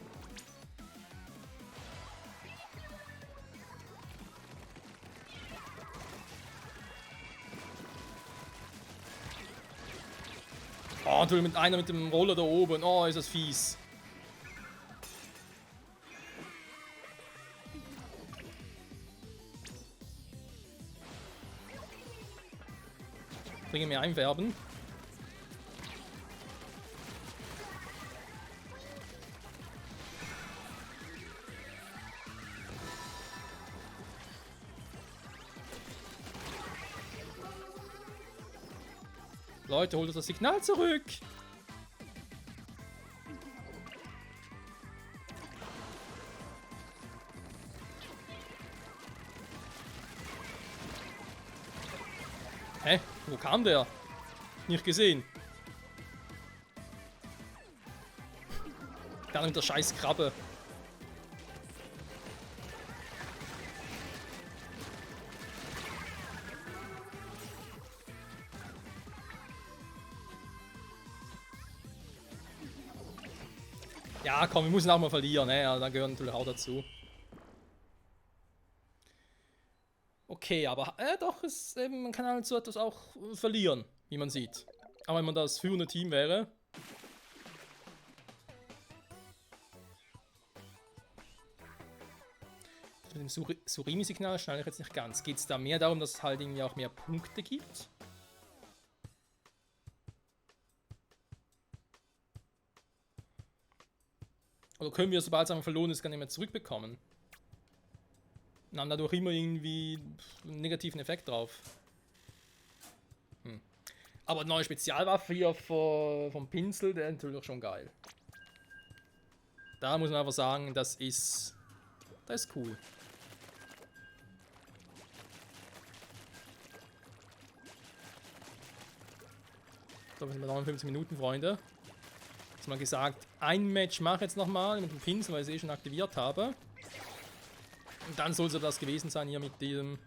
Oh, du mit einer mit dem Roller da oben. Oh, ist das fies. Bringe mir einwerben. Leute, holt das Signal zurück! Hä? Wo kam der? Nicht gesehen. Da mit der scheiß Krabbe. Ja, komm, wir müssen auch mal verlieren, ne? Ja, da gehören natürlich auch dazu. Okay, aber doch, man kann halt so etwas auch verlieren, wie man sieht. Aber wenn man das führende Team wäre. Mit dem Surimi-Signal schneide ich jetzt nicht ganz. Geht es da mehr darum, dass es halt irgendwie auch mehr Punkte gibt? Oder können wir, sobald es einmal verloren ist, gar nicht mehr zurückbekommen? Und haben dadurch immer irgendwie einen negativen Effekt drauf. Aber eine neue Spezialwaffe hier vom Pinsel, der ist natürlich schon geil. Da muss man einfach sagen, das ist cool. So, wir sind bei 59 Minuten, Freunde. Jetzt mal gesagt, ein Match mache ich jetzt nochmal mit dem Pinsel, weil ich es eh schon aktiviert habe. Und dann soll es das gewesen sein hier mit diesem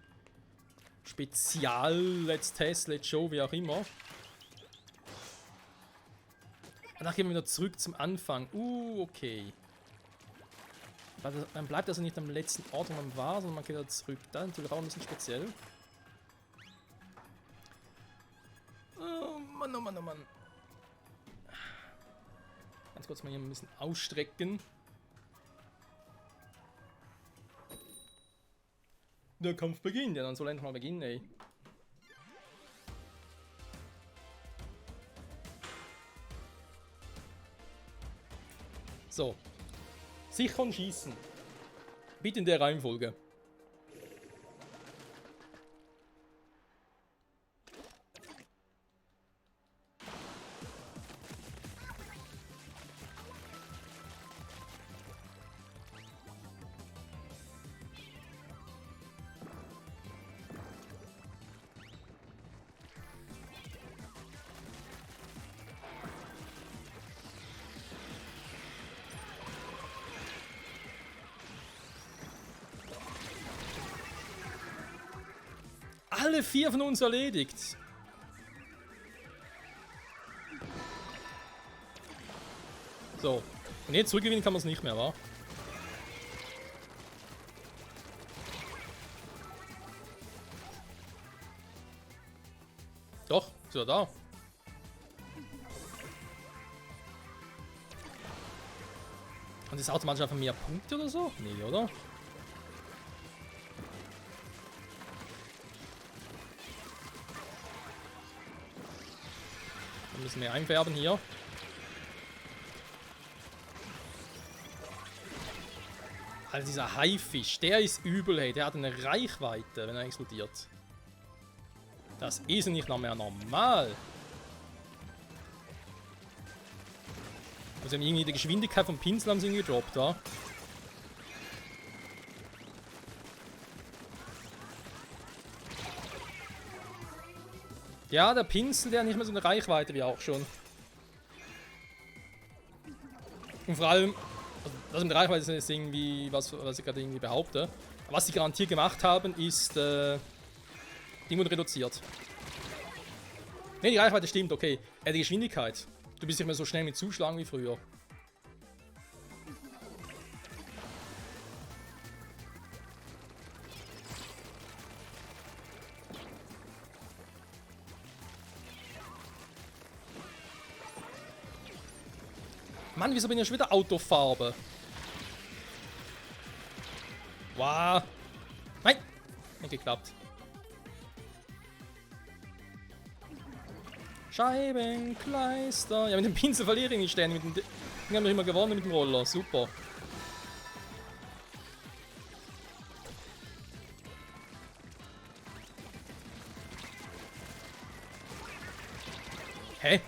Spezial, Let's Test, Let's Show, wie auch immer. Danach gehen wir wieder zurück zum Anfang. Okay. Dann bleibt also nicht am letzten Ort, wo man war, sondern man geht wieder zurück. Das ist natürlich auch ein bisschen speziell. Oh Mann, oh Mann, oh Mann. Ganz kurz mal hier ein bisschen ausstrecken. Der Kampf beginnt. Ja, dann soll endlich mal beginnen, ey. So. Sichern, schießen. Bitte in der Reihenfolge. Alle 4 von uns erledigt. So. Und jetzt zurückgewinnen kann man es nicht mehr, wa? Doch, ist er da. Und ist automatisch einfach mehr Punkte oder so? Nee, oder? Dann müssen wir einfärben hier. Also dieser Haifisch, der ist übel, hey. Der hat eine Reichweite, wenn er explodiert. Das ist nicht noch mehr normal. Also irgendwie die Geschwindigkeit vom Pinsel haben sie irgendwie gedroppt, da. Ja, der Pinsel, der hat nicht mehr so eine Reichweite wie auch schon. Und vor allem, das mit Reichweite ist irgendwie, was ich gerade irgendwie behaupte. Was sie garantiert gemacht haben, ist, Ding wurde reduziert. Ne, die Reichweite stimmt, okay. Die Geschwindigkeit. Du bist nicht mehr so schnell mit Zuschlagen wie früher. Mann, wieso bin ich schon wieder Autofarbe? Wow. Nein. Nicht geklappt. Scheibenkleister. Ja, mit dem Pinsel verliere ich nicht ständig. Mit dem Ding haben wir immer gewonnen mit dem Roller. Super. Hä?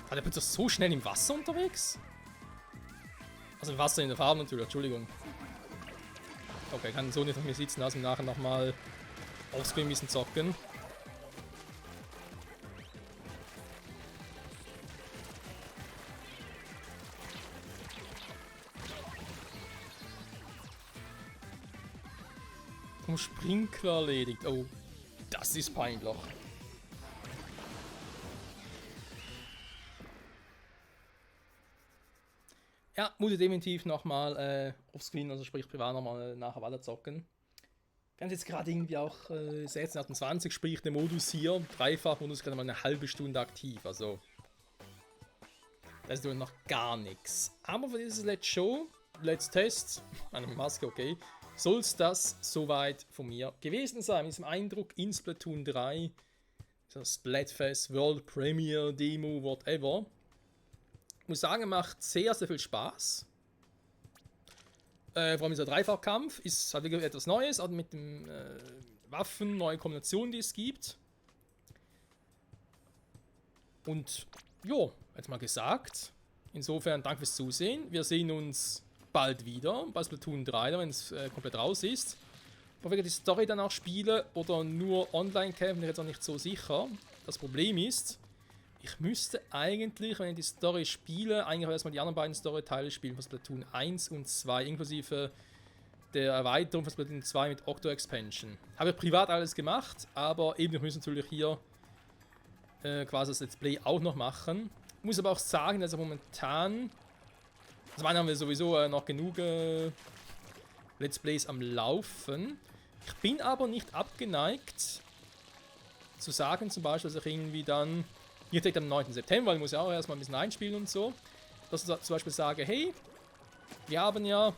War der plötzlich so schnell im Wasser unterwegs? Also im Wasser in der Farbe natürlich, Entschuldigung. Okay, kann so nicht auf mir sitzen lassen und nachher nochmal offscreen ein bisschen zocken. Vom Sprinkler erledigt. Oh, das ist peinlich. Ja, muss ich definitiv nochmal offscreen, also sprich privat nochmal nachher weiter zocken. Wir haben jetzt gerade irgendwie auch 1628, sprich der Modus hier, Dreifach-Modus, gerade mal eine halbe Stunde aktiv, also das ist noch gar nichts. Aber für dieses Let's Test, eine Maske, okay, soll es das soweit von mir gewesen sein. Mit diesem Eindruck in Splatoon 3, so Splatfest, World Premiere, Demo, whatever. Ich muss sagen, macht sehr, sehr viel Spaß. Vor allem dieser Dreifachkampf ist halt wirklich etwas Neues, auch mit den Waffen, neue Kombinationen, die es gibt. Und jo, jetzt mal gesagt. Insofern danke fürs Zusehen. Wir sehen uns bald wieder bei Splatoon 3, wenn es komplett raus ist. Ob ich die Story dann auch spiele oder nur online kämpfen, bin ich jetzt auch nicht so sicher. Das Problem ist, ich müsste eigentlich, wenn ich die Story spiele, eigentlich erstmal die anderen beiden Story-Teile spielen, von Splatoon 1 und 2, inklusive der Erweiterung von Splatoon 2 mit Octo Expansion. Habe ich privat alles gemacht, aber eben, ich muss natürlich hier quasi das Let's Play auch noch machen. Muss aber auch sagen, dass er momentan, also meine haben wir sowieso noch genug Let's Plays am Laufen. Ich bin aber nicht abgeneigt zu sagen, zum Beispiel, dass ich irgendwie dann hier direkt am 9. September, ich muss ja auch erstmal ein bisschen einspielen und so, dass ich zum Beispiel sage, hey, wir haben ja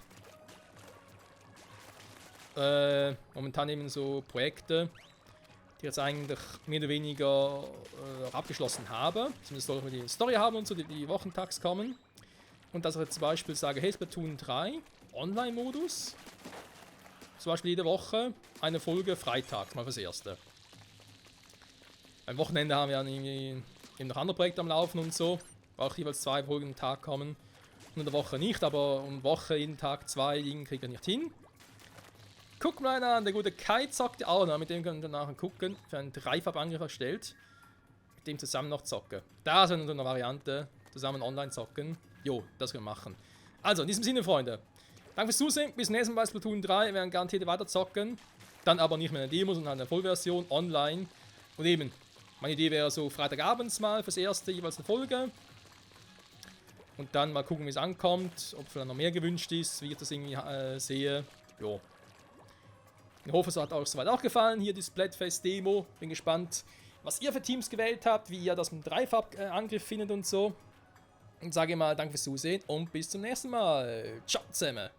momentan eben so Projekte, die jetzt eigentlich mehr oder weniger abgeschlossen habe. Zumindest soll ich die Story haben und so, die wochentags kommen. Und dass ich jetzt zum Beispiel sage, hey, Splatoon 3, Online-Modus. Zum Beispiel jede Woche eine Folge freitags, mal fürs Erste. Am Wochenende haben wir dann irgendwie eben noch andere Projekte am Laufen und so. Auch jeweils 2 Folgen am Tag kommen. Und in der Woche nicht, aber um Woche jeden Tag 2 kriegt er nicht hin. Guck mal einer an, der gute Kai zockt auch noch, mit dem können wir nachher gucken. Für einen Dreifach-Angriff erstellt. Mit dem zusammen noch zocken. Da ist eine Variante, zusammen online zocken. Jo, das können wir machen. Also, in diesem Sinne, Freunde. Danke fürs Zusehen, bis zum nächsten Mal bei Splatoon 3. Wir werden garantiert weiter zocken. Dann aber nicht mehr eine Demo, sondern eine Vollversion online. Und eben, meine Idee wäre so Freitagabends mal fürs Erste jeweils eine Folge. Und dann mal gucken, wie es ankommt, ob vielleicht noch mehr gewünscht ist, wie ich das irgendwie sehe. Jo. Ich hoffe, es hat euch soweit auch gefallen, hier die Splatfest-Demo. Bin gespannt, was ihr für Teams gewählt habt, wie ihr das mit dem Dreifach-Angriff findet und so. Und sage mal, danke fürs Zusehen und bis zum nächsten Mal. Ciao zusammen.